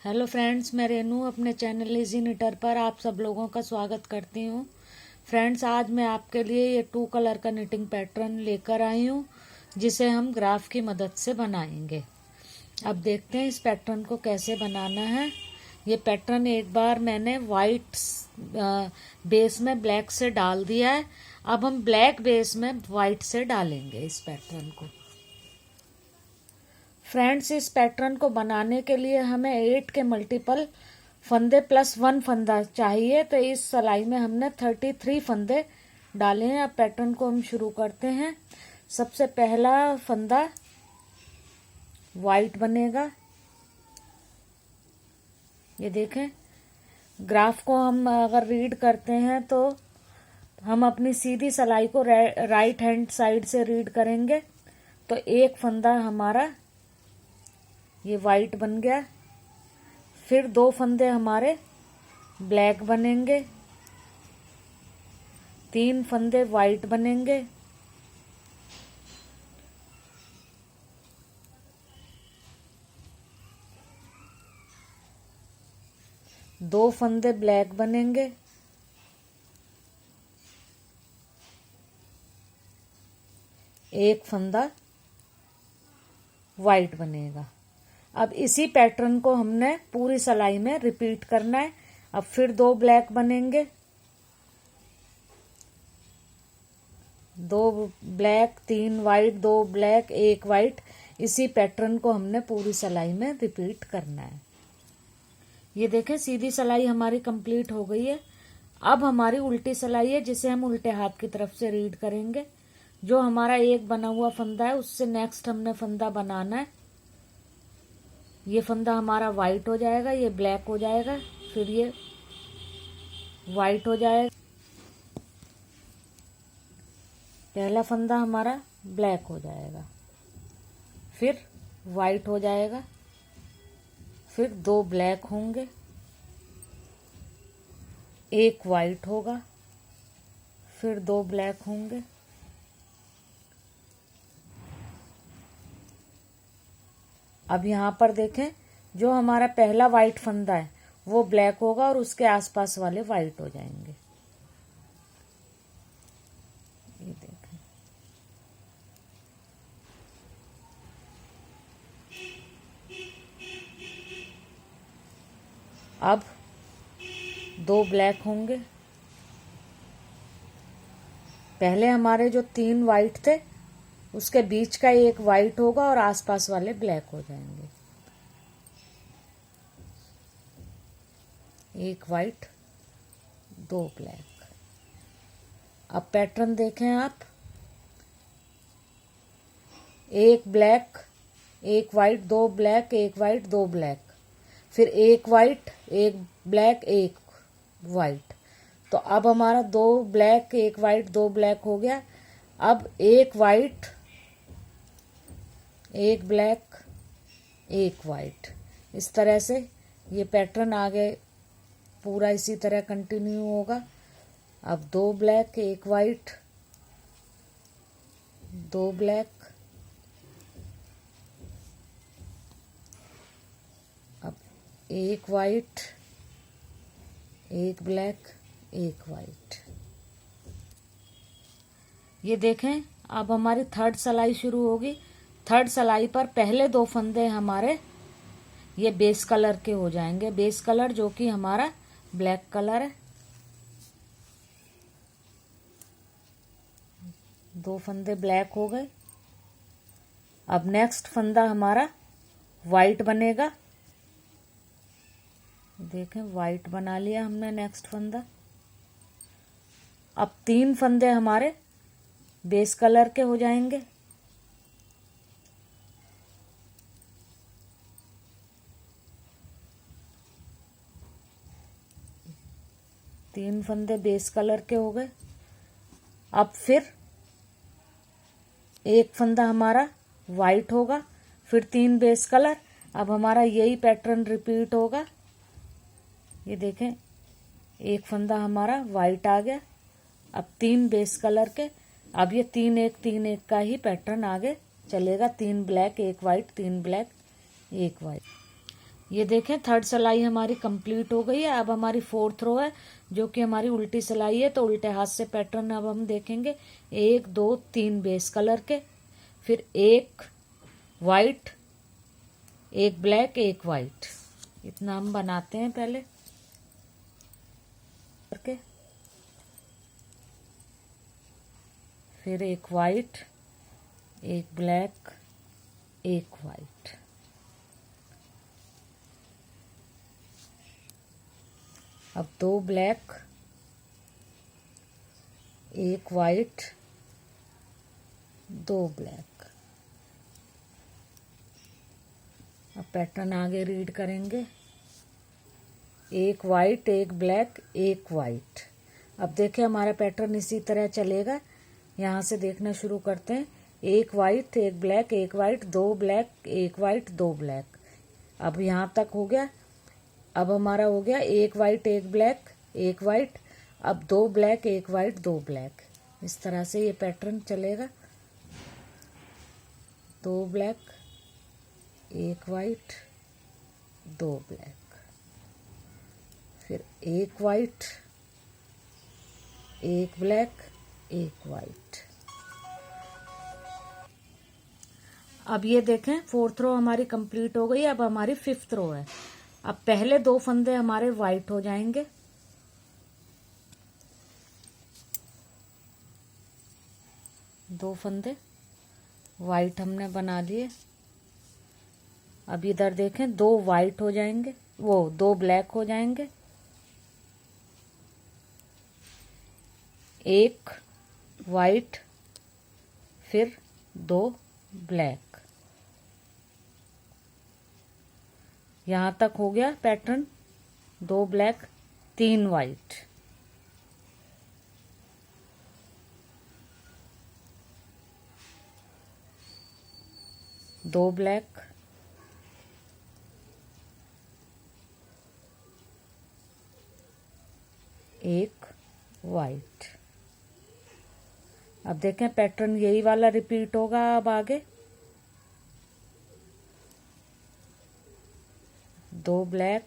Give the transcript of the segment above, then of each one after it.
Hello friends, मैं रेनू अपने channel easy knitter पर आप सब लोगों का स्वागत करती हूँ। फ्रेंड्स, आज मैं आपके लिए ये 2 कलर का निटिंग पैटर्न लेकर आई हूँ जिसे हम ग्राफ की मदद से बनाएंगे। अब देखते हैं इस पैटर्न को कैसे बनाना है। ये पैटर्न एक बार मैंने वाइट बेस में ब्लैक से डाल दिया है। अब हम ब्लैक बेस में वाइट से डालेंगे इस पैटर्न को। फ्रेंड्स, इस पैटर्न को बनाने के लिए हमें 8 के मल्टीपल फंदे प्लस 1 फंदा चाहिए। तो इस सिलाई में हमने 33 फंदे डाले हैं। अब पैटर्न को हम शुरू करते हैं। सबसे पहला फंदा वाइट बनेगा। ये देखें, ग्राफ को हम अगर रीड करते हैं तो हम अपनी सीधी सिलाई को राइट हैंड साइड से रीड करेंगे। तो एक फंदा हमारा ये वाइट बन गया। फिर 2 फंदे हमारे ब्लैक बनेंगे, 3 फंदे वाइट बनेंगे, 2 फंदे ब्लैक बनेंगे, 1 फंदा वाइट बनेगा। अब इसी पैटर्न को हमने पूरी सिलाई में रिपीट करना है। अब फिर 2 ब्लैक बनेंगे, 2 ब्लैक, 3 वाइट, 2 ब्लैक, 1 वाइट। इसी पैटर्न को हमने पूरी सिलाई में रिपीट करना है। ये देखें, सीधी सिलाई हमारी कंप्लीट हो गई है। अब हमारी उल्टी सिलाई है जिसे हम उल्टे हाथ की तरफ से रीड करेंगे। जो हमारा एक बना हुआ फंदा है उससे नेक्स्ट हमने फंदा बनाना है। ये फंदा हमारा वाइट हो जाएगा, ये ब्लैक हो जाएगा, फिर ये वाइट हो जाएगा। पहला फंदा हमारा ब्लैक हो जाएगा, फिर वाइट हो जाएगा, फिर 2 ब्लैक होंगे, 1 वाइट होगा, फिर 2 ब्लैक होंगे, अब यहाँ पर देखें, जो हमारा पहला वाइट फंदा है वो ब्लैक होगा और उसके आसपास वाले वाइट हो जाएंगे। ये देखें, अब 2 ब्लैक होंगे। पहले हमारे जो 3 वाइट थे उसके बीच का 1 वाइट होगा और आसपास वाले ब्लैक हो जाएंगे। 1 वाइट, 2 ब्लैक। अब पैटर्न देखें आप, 1 black, 1 white, 2 black, 1 white, 2 black, फिर 1 वाइट, 1 ब्लैक, 1 वाइट। तो अब हमारा 2 ब्लैक, 1 वाइट, 2 ब्लैक हो गया। अब 1 वाइट, 1 ब्लैक, 1 वाइट। इस तरह से ये पैटर्न आगे पूरा इसी तरह कंटिन्यू होगा। अब 2 ब्लैक, 1 वाइट, 2 ब्लैक, अब 1 वाइट, 1 ब्लैक, 1 वाइट। ये देखें, अब हमारी 3rd सिलाई शुरू होगी। 3rd सिलाई पर पहले 2 फंदे हमारे ये बेस कलर के हो जाएंगे। बेस कलर जो कि हमारा ब्लैक कलर है। 2 फंदे ब्लैक हो गए। अब नेक्स्ट फंदा हमारा वाइट बनेगा। देखें, वाइट बना लिया हमने नेक्स्ट फंदा। अब 3 फंदे हमारे बेस कलर के हो जाएंगे। तीन फंदे बेस कलर के हो गए। अब फिर 1 फंदा हमारा वाइट होगा, फिर 3 बेस कलर। अब हमारा यही पैटर्न रिपीट होगा। ये देखें, 1 फंदा हमारा वाइट आ गया, अब 3 बेस कलर के। अब ये 3 1 3 1 का ही पैटर्न आगे चलेगा। 3 ब्लैक, 1 वाइट, 3 ब्लैक, 1 वाइट। ये देखें थर्ड सिलाई हमारी कंप्लीट हो गई है। अब हमारी फोर्थ रो है जो कि हमारी उल्टी सिलाई है, तो उल्टे हाथ से पैटर्न अब हम देखेंगे। 1 2 3 बेस कलर के, फिर एक वाइट, एक ब्लैक, एक वाइट, इतना हम बनाते हैं पहले करके। फिर एक वाइट, एक ब्लैक, एक वाइट, अब 2 ब्लैक, एक वाइट, 2 ब्लैक। अब पैटर्न आगे रीड करेंगे। एक वाइट, एक ब्लैक, एक वाइट। अब देखिए हमारा पैटर्न इसी तरह चलेगा। यहाँ से देखना शुरू करते हैं। एक वाइट, एक ब्लैक, एक वाइट, 2 ब्लैक, एक वाइट, 2 ब्लैक। अब यहाँ तक हो गया। अब हमारा हो गया एक वाइट, एक ब्लैक, एक वाइट, अब 2 ब्लैक, एक वाइट, 2 ब्लैक। इस तरह से ये पैटर्न चलेगा। 2 ब्लैक, एक वाइट, 2 ब्लैक, फिर एक वाइट, एक ब्लैक, एक वाइट। अब ये देखें फोर्थ रो हमारी कंप्लीट हो गई। अब हमारी फिफ्थ रो है। अब पहले 2 फंदे हमारे वाइट हो जाएंगे, दो फंदे वाइट हमने बना लिए। अब इधर देखें 2 वाइट हो जाएंगे, 2 ब्लैक हो जाएंगे, एक वाइट, फिर 2 ब्लैक। यहां तक हो गया पैटर्न। 2 ब्लैक, 3 वाइट, दो ब्लैक, एक वाइट। अब देखें पैटर्न यही वाला रिपीट होगा। अब आगे 2 ब्लैक,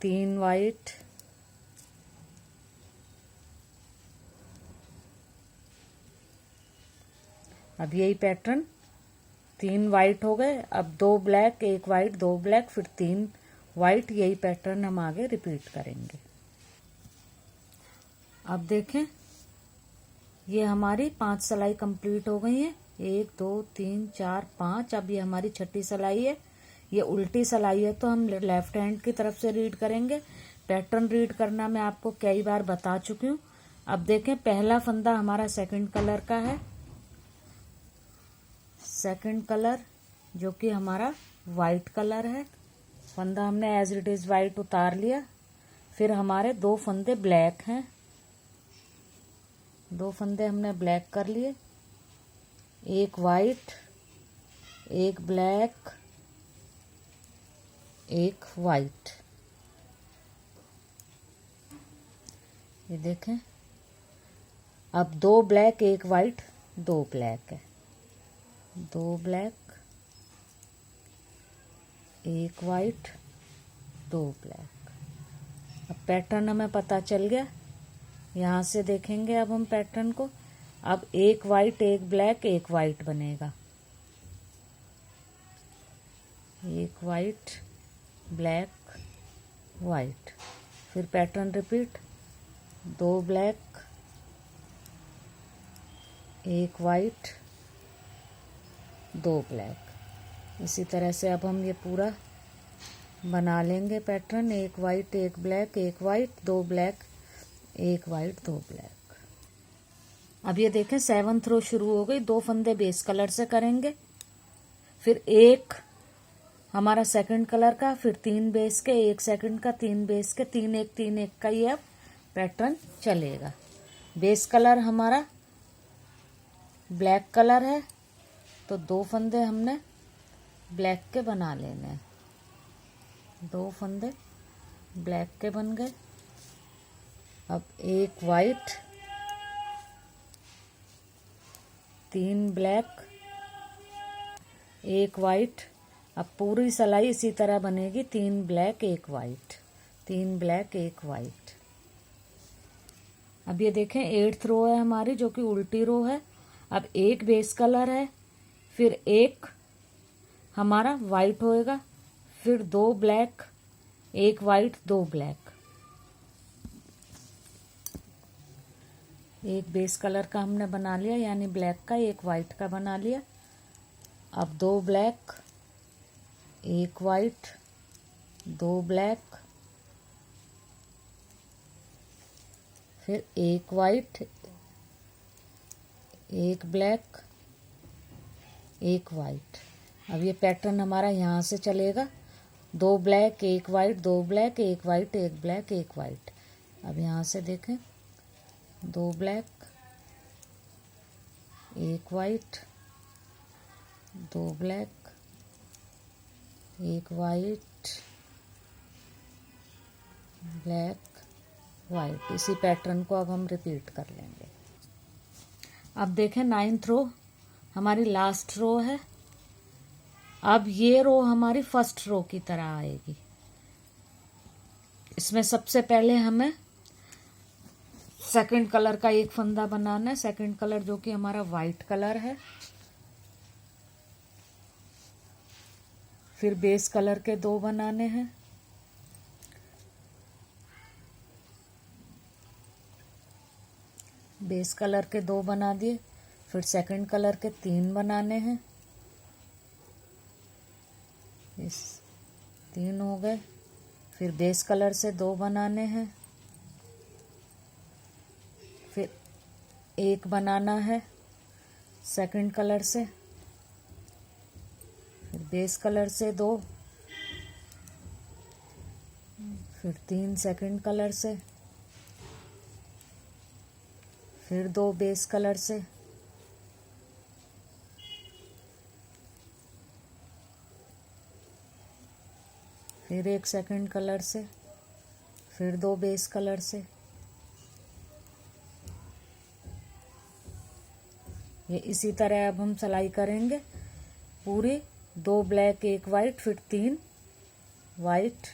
3 वाइट, अब यही पैटर्न 3 वाइट हो गए। अब 2 ब्लैक, एक वाइट, 2 ब्लैक, फिर 3 वाइट। यही पैटर्न हम आगे रिपीट करेंगे। अब देखें ये हमारी 5 सिलाई कंप्लीट हो गई है। 1 2 3 4 5। अब ये हमारी छठी सिलाई है। ये उल्टी सिलाई है तो हम लेफ्ट हैंड की तरफ से रीड करेंगे। पैटर्न रीड करना मैं आपको कई बार बता चुकी हूँ। अब देखें पहला फंदा हमारा सेकंड कलर का है, सेकंड कलर जो कि हमारा वाइट कलर है। फंदा हमने एज इट इज वाइट उतार लिया। फिर हमारे 2 फंदे ब्लैक हैं, 2 फंदे हमने ब्लैक कर लिए। एक वाइट, एक ब्लैक, एक वाइट। ये देखें अब 2 ब्लैक, एक वाइट, 2 ब्लैक है। 2 ब्लैक, एक वाइट, 2 ब्लैक। अब पैटर्न हमें पता चल गया। यहाँ से देखेंगे अब हम पैटर्न को। अब एक वाइट, एक ब्लैक, एक वाइट बनेगा। एक वाइट, ब्लैक, वाइट, फिर पैटर्न रिपीट। 2 ब्लैक, एक वाइट, 2 ब्लैक। इसी तरह से अब हम ये पूरा बना लेंगे पैटर्न। एक वाइट, एक ब्लैक, एक वाइट, 2 ब्लैक, एक वाइट, 2 ब्लैक। अब ये देखें 7th रो शुरू हो गई। 2 फंदे बेस कलर से करेंगे, फिर एक हमारा सेकंड कलर का, फिर 3 बेस के, एक सेकंड का, 3 बेस के, 3 1 3 1 का ये अब पैटर्न चलेगा। बेस कलर हमारा ब्लैक कलर है तो 2 फंदे हमने ब्लैक के बना लेने हैं। 2 फंदे ब्लैक के बन गए। अब एक वाइट, 3 ब्लैक, 1 वाइट। अब पूरी सिलाई इसी तरह बनेगी, 3 ब्लैक 1 वाइट, 3 ब्लैक 1 वाइट। अब ये देखें 8th रो है हमारी, जो कि उल्टी रो है। अब एक बेस कलर है, फिर एक हमारा वाइट होएगा, फिर 2 ब्लैक 1 वाइट 2 ब्लैक। एक बेस कलर का हमने बना लिया, यानी ब्लैक का, एक वाइट का बना लिया। अब 2 ब्लैक 1 वाइट 2 ब्लैक, फिर 1 वाइट 1 ब्लैक 1 वाइट। अब ये पैटर्न हमारा यहाँ से चलेगा, 2 black 1 white 2 black 1 white 1 black 1 white. अब यहाँ से देखें, 2 black 1 white 2 black 1 white black white. इसी पैटर्न को अब हम रिपीट कर लेंगे। अब देखें 9th रो हमारी लास्ट रो है। अब ये रो हमारी फर्स्ट रो की तरह आएगी। इसमें सबसे पहले हमें सेकंड कलर का एक फंदा बनाना है, सेकंड कलर जो कि हमारा वाइट कलर है। फिर बेस कलर के 2 बनाने हैं, बेस कलर के 2 बना दिए। फिर सेकंड कलर के 3 बनाने हैं, इस 3 हो गए। फिर बेस कलर से 2 बनाने हैं, फिर 1 बनाना है सेकंड कलर से, फिर बेस कलर से 2, फिर 3 सेकंड कलर से, फिर 2 बेस कलर से, फिर 1 सेकंड कलर से, फिर 2 बेस कलर से। ये इसी तरह अब हम सिलाई करेंगे पूरी, 2 ब्लैक 1 वाइट, फिर 3 वाइट।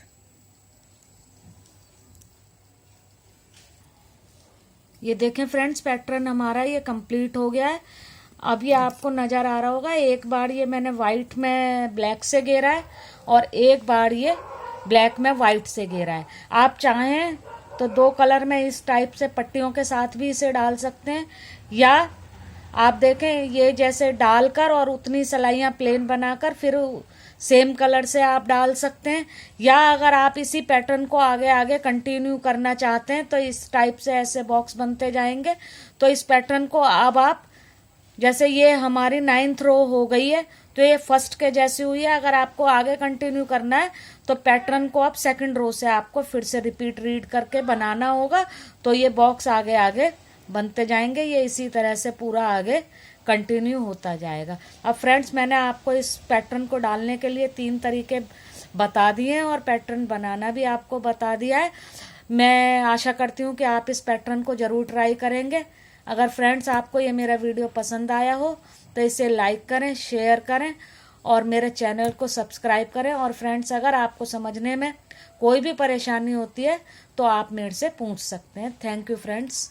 ये देखें फ्रेंड्स, पैटर्न हमारा ये कंप्लीट हो गया है। अब ये आपको नजर आ रहा होगा, एक बार ये मैंने वाइट में ब्लैक से घेरा है और एक बार ये ब्लैक में वाइट से घेरा है। आप चाहें तो 2 कलर में इस टाइप से पट्टियों के साथ भी इसे डाल सकते हैं, या आप देखें ये जैसे डालकर और उतनी सिलाइयाँ प्लेन बनाकर फिर सेम कलर से आप डाल सकते हैं। या अगर आप इसी पैटर्न को आगे आगे कंटिन्यू करना चाहते हैं तो इस टाइप से ऐसे बॉक्स बनते जाएंगे। तो इस पैटर्न को अब आप, जैसे ये हमारी 9th रो हो गई है तो ये फर्स्ट के जैसी हुई है। अगर आपको आगे कंटिन्यू करना है तो पैटर्न को आप सेकंड रो से आपको फिर से रिपीट रीड करके बनाना होगा। तो ये बॉक्स आगे आगे बनते जाएंगे, ये इसी तरह से पूरा आगे कंटिन्यू होता जाएगा। अब फ्रेंड्स, मैंने आपको इस पैटर्न को डालने के लिए 3 तरीके बता दिए हैं और पैटर्न बनाना भी आपको बता दिया है। मैं आशा करती हूँ कि आप इस पैटर्न को जरूर ट्राई करेंगे। अगर फ्रेंड्स आपको ये मेरा वीडियो पसंद आया हो तो इसे लाइक करें, शेयर करें और मेरे चैनल को सब्सक्राइब करें। और फ्रेंड्स, अगर आपको समझने में कोई भी परेशानी होती है तो आप मेरे से पूछ सकते हैं। Thank you friends.